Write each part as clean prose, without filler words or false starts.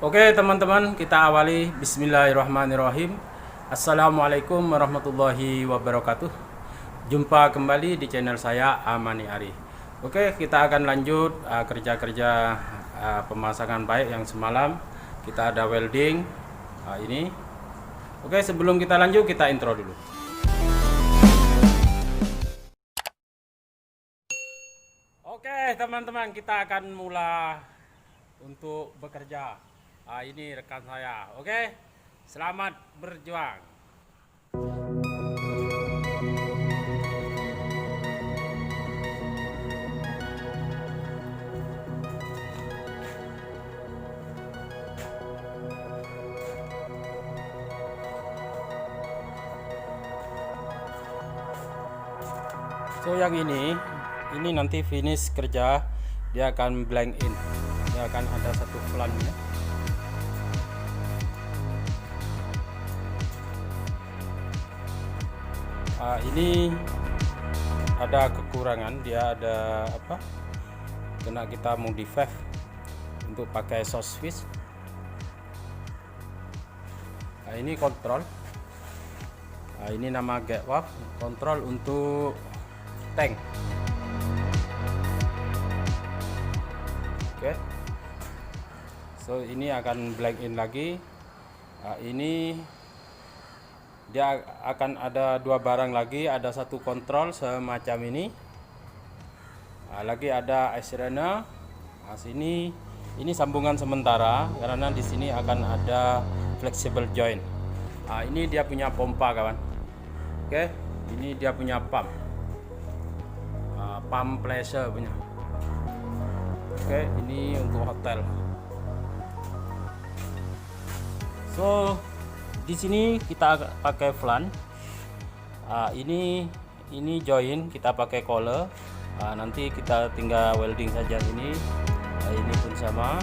Oke teman-teman, kita awali. Bismillahirrahmanirrahim. Assalamualaikum warahmatullahi wabarakatuh. Jumpa kembali di channel saya, Amani Ari. Oke, kita akan lanjut kerja-kerja pemasangan pipe yang semalam. Kita ada welding ini. Oke, sebelum kita lanjut, kita intro dulu. Oke teman-teman, kita akan mulai untuk bekerja. Ini rekan saya. Oke, selamat berjuang. So yang ini nanti finish kerja, dia akan blank in. Dia akan ada satu pelannya. Ini ada kekurangan, dia ada apa? Kena kita modify untuk pakai source switch. Ini kontrol. Ini nama gate valve, kontrol untuk tank. Oke. So ini akan blank in lagi. Ini dia akan ada dua barang lagi, ada satu kontrol semacam ini. Lagi ada isoliner. Sini ini sambungan sementara karena di sini akan ada flexible joint. Ini dia punya pompa kawan. Oke, ini dia punya pump. Pump pressure punya. Oke, ini untuk hotel. So di sini kita pakai flange. Ini join kita pakai collar. Nanti kita tinggal welding saja ini. Ini pun sama.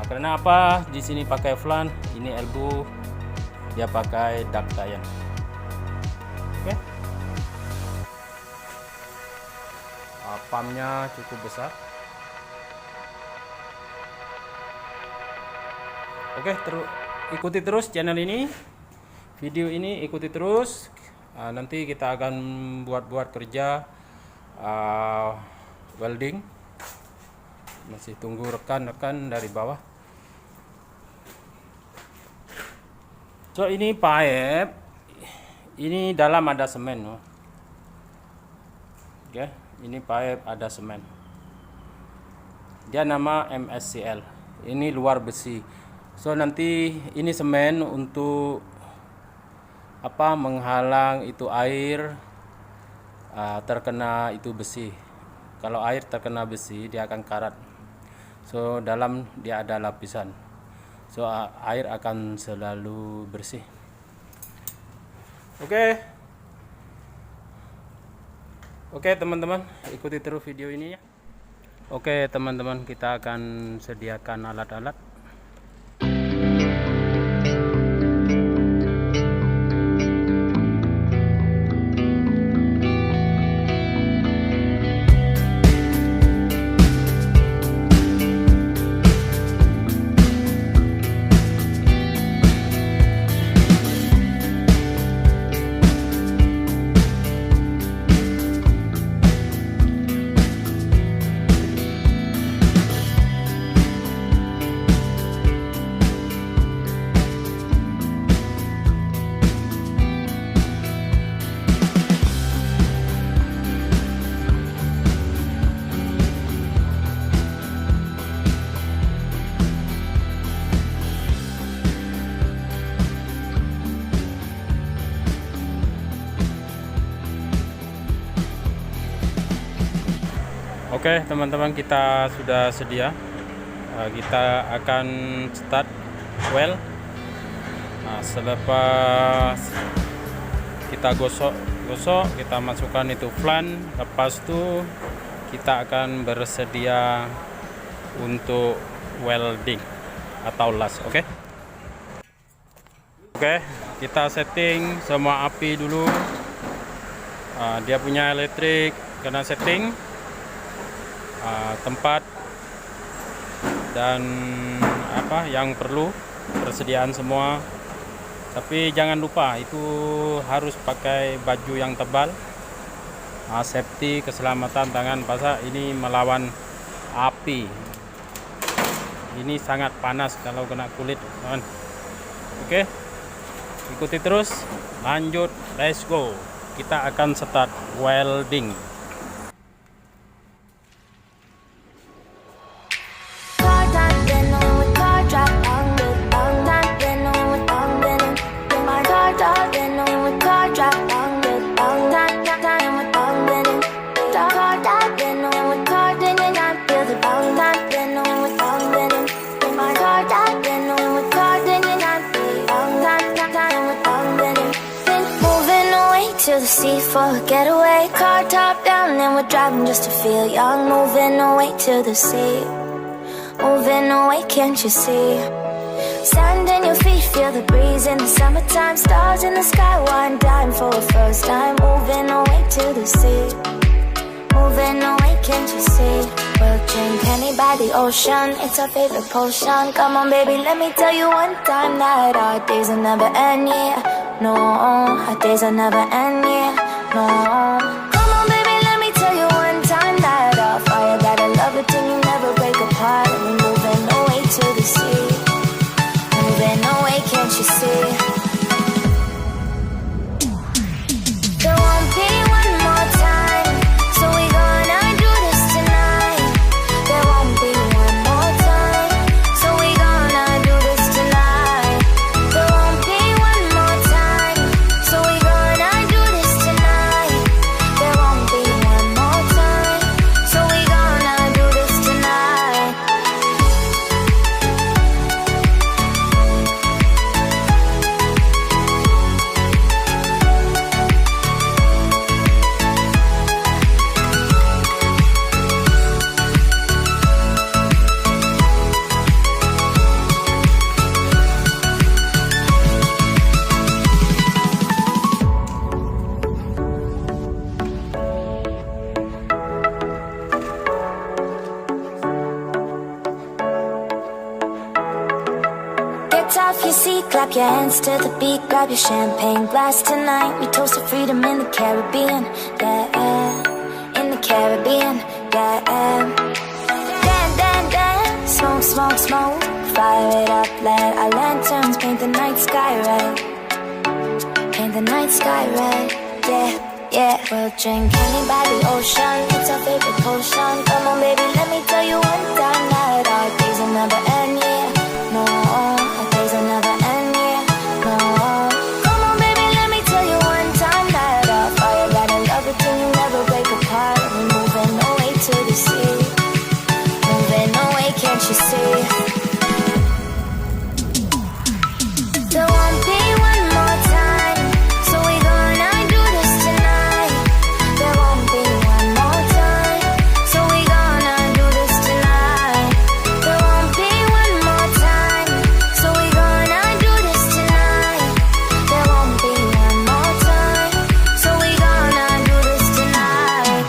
Karena apa? Di sini pakai flange. Ini elbow. Dia pakai duct iron. Oke. Pumpnya cukup besar. Oke, ikuti terus channel ini, video ini ikuti terus. Nanti kita akan buat kerja welding. Masih tunggu rekan-rekan dari bawah. So ini pipe, ini dalam ada semen. Oke, ini pipe ada semen. Dia nama mscl. Ini luar besi. So nanti ini semen untuk apa? Menghalang itu air terkena itu besi. Kalau air terkena besi dia akan karat. So dalam dia ada lapisan. So air akan selalu bersih. Oke teman-teman, ikuti terus video ini ya. Oke teman-teman, kita akan sediakan alat-alat. Oke teman-teman, kita sudah sedia. Kita akan start weld. Selepas kita gosok, kita masukkan itu flange. Lepas itu kita akan bersedia untuk welding atau las. Oke, kita setting semua api dulu. Dia punya elektrik, kena setting tempat dan apa yang perlu, persediaan semua. Tapi jangan lupa itu harus pakai baju yang tebal, safety, keselamatan tangan basah. Ini melawan api, ini sangat panas kalau kena kulit, teman. Oke, ikuti terus, lanjut, let's go. Kita akan start welding. To the sea for a getaway, car top down and we're driving just to feel young. Moving away to the sea, moving away, can't you see? Sand in your feet, feel the breeze in the summertime. Stars in the sky, one dime for a first time. Moving away to the sea, moving away, can't you see? We'll drink honey by the ocean, it's our favorite potion. Come on baby, let me tell you one time that our days will never end, yeah. No, our days will never end, yeah. No. Come on baby, let me tell you one time that our fire got a love it till you never break apart. And we're moving away to the sea, moving away, can't you see? There won't be one more time, so we gonna do this tonight. There won't be one more time, so we gonna do this tonight. There won't be one more time, so we gonna do this tonight. There won't be one more time, so we gonna do this tonight. Get off your seat, clap your hands to the beat, grab your champagne glass tonight. We toast to freedom in the Caribbean, yeah, in the Caribbean, yeah. Dance, dance, dance, smoke, smoke, smoke, fire it up, let our lanterns paint the night sky red, paint the night sky red, yeah, yeah. We'll drink honey by the ocean, it's our favorite potion. Come on baby, let me tell you one time that our days will never end, yeah. No, our days will never end, yeah. No. Come on baby, let me tell you one time that our fire got a love it till you never break apart. We're moving away to the sea, moving away, can't you see? There won't be one more time, so we gonna do this tonight. There won't be one more time, so we gonna do this tonight. There won't be one more time, so we gonna do this tonight. There won't be one more time, so we gonna do this tonight.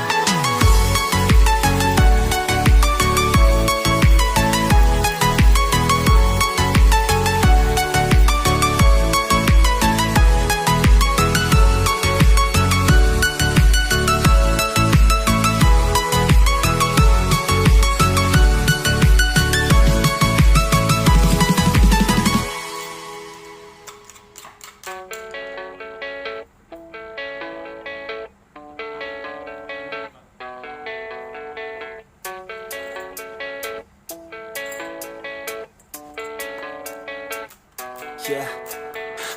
Yeah,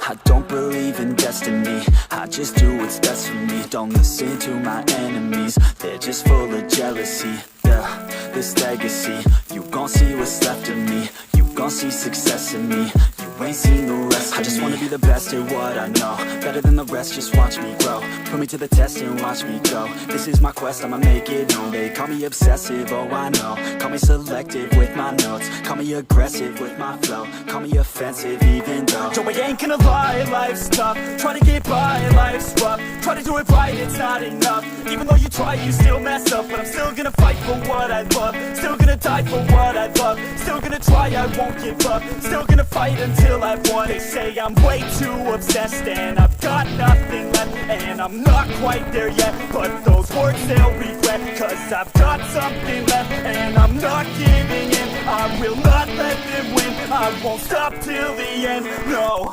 I don't believe in destiny, I just do what's best for me. Don't listen to my enemies, they're just full of jealousy. Yeah, this legacy, you gon' see what's left of me. You gon' see success in me, you ain't seen the rest of me. I just wanna be the best at what I know, better than the rest, just watch me grow. Put me to the test and watch me go. This is my quest, I'ma make it known. They call me obsessive, oh I know. Call me selective with my notes. Call me aggressive with my flow. Call me offensive even though Joe, I ain't gonna lie, life's tough. Try to get by, life's rough. Try to do it right, it's not enough. Even though you try, you still mess up. But I'm still gonna fight for what I love. Still gonna die for what I love. Still gonna try, I won't give up. Still gonna fight until I've won. They say I'm way too obsessed and I've got nothing left. And I'm not quite there yet, but those words they'll regret. Cause I've got something left and I'm not giving in. I will not let them win. I won't stop till the end, no.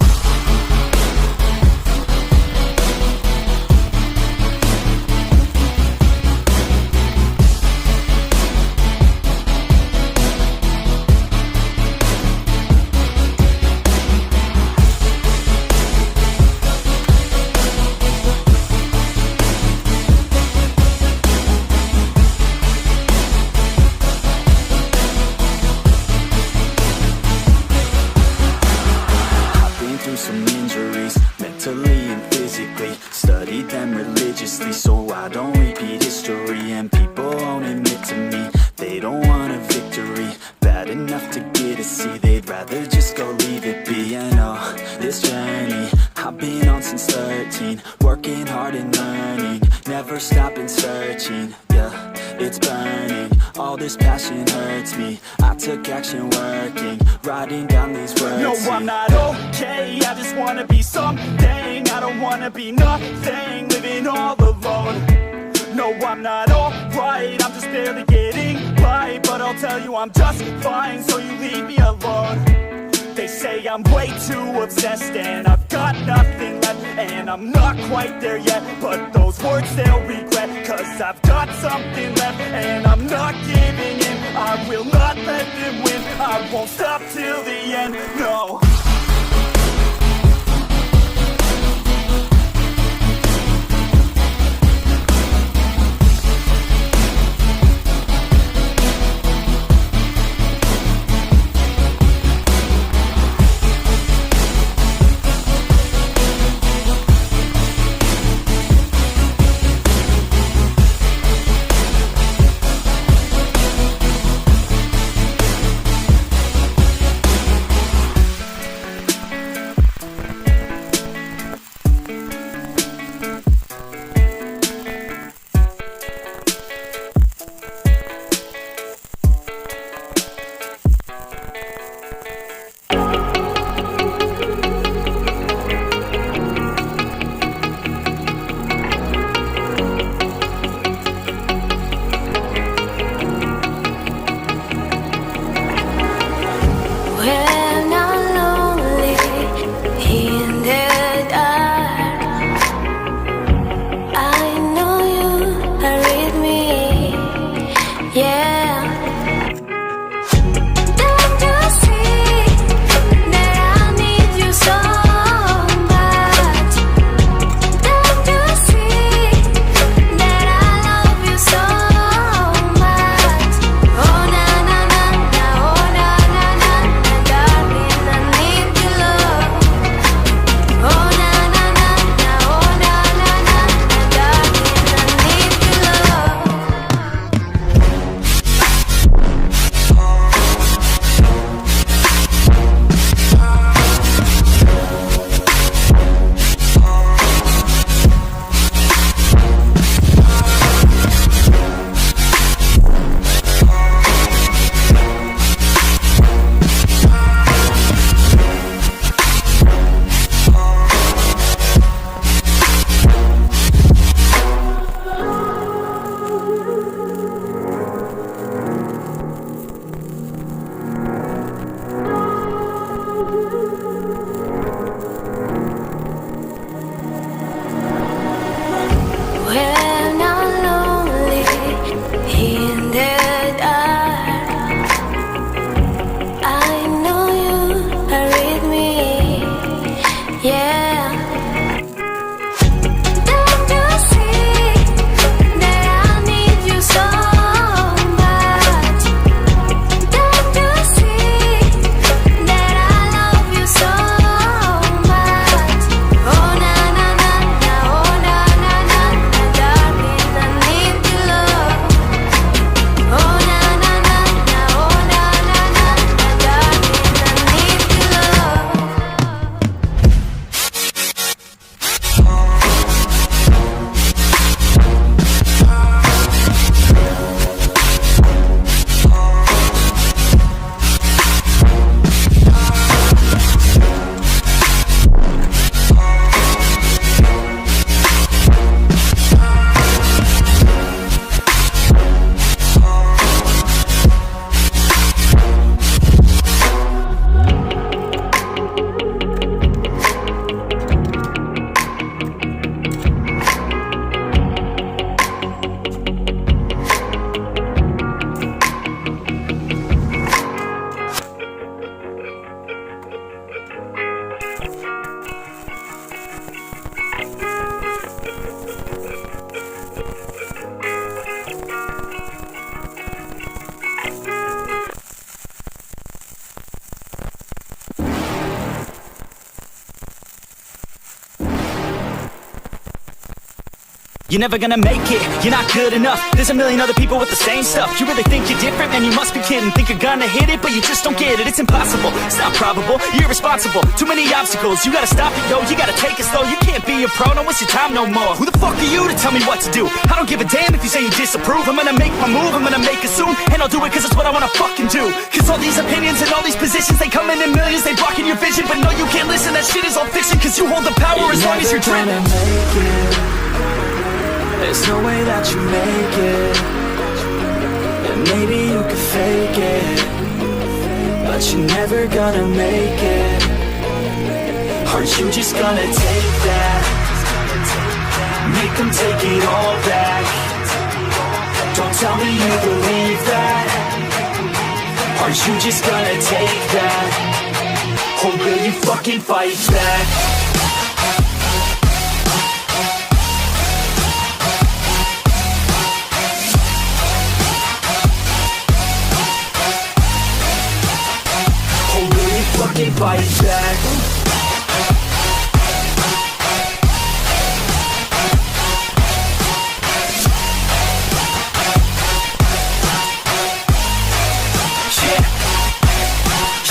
Some injuries, mentally and physically. Studied them religiously so I don't repeat history. And people won't admit to me they don't want a victory bad enough to get a C. They'd rather just go leave it be. And oh, this journey I've been on since 13. Working hard and learning, never stopping searching. Yeah, it's burning, all this passion hurts me. I took action working, writing down these words. No, I'm not okay, I just wanna be something. I don't wanna be nothing, living all alone. No, I'm not alright, I'm just barely getting by. But I'll tell you I'm just fine, so you leave me alone. They say I'm way too obsessed and I've got nothing left. And I'm not quite there yet, but those words they'll regret. Cause I've got something left and I'm not giving in. I will not let them win. I won't stop till the end, no. you're never gonna make it. You're not good enough, there's a million other people with the same stuff. You really think you're different? Man, you must be kidding. Think you're gonna hit it, but you just don't get it. It's impossible, it's not probable, you're irresponsible. Too many obstacles, you gotta stop it, yo. You gotta take it slow, you can't be a pro, don't waste your time no more. Who the fuck are you to tell me what to do? I don't give a damn if you say you disapprove. I'm gonna make my move, I'm gonna make it soon, and I'll do it cause it's what I wanna fucking do. Cause all these opinions and all these positions, they come in millions, they blocking your vision. But no, you can't listen, that shit is all fiction. Cause you hold the power as long as you're driven. There's no way that you make it. And maybe you could fake it, but you're never gonna make it. Aren't you just gonna take that? Make them take it all back. Don't tell me you believe that. Aren't you just gonna take that? Or will you fucking fight back? Fucking fight back.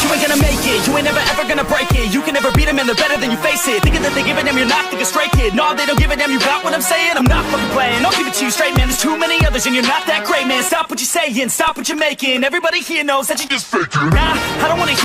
You ain't gonna make it, you ain't never ever gonna break it. You can never beat them and they're better than you face it. Thinking that they give a damn, you're not thinking straight, kid. No, they don't give a damn, you got what I'm saying? I'm not fucking playing, I'll give it to you straight, man. There's too many others and you're not that great, man. Stop what you're saying, stop what you're making. Everybody here knows that you just faking. Nah, I don't wanna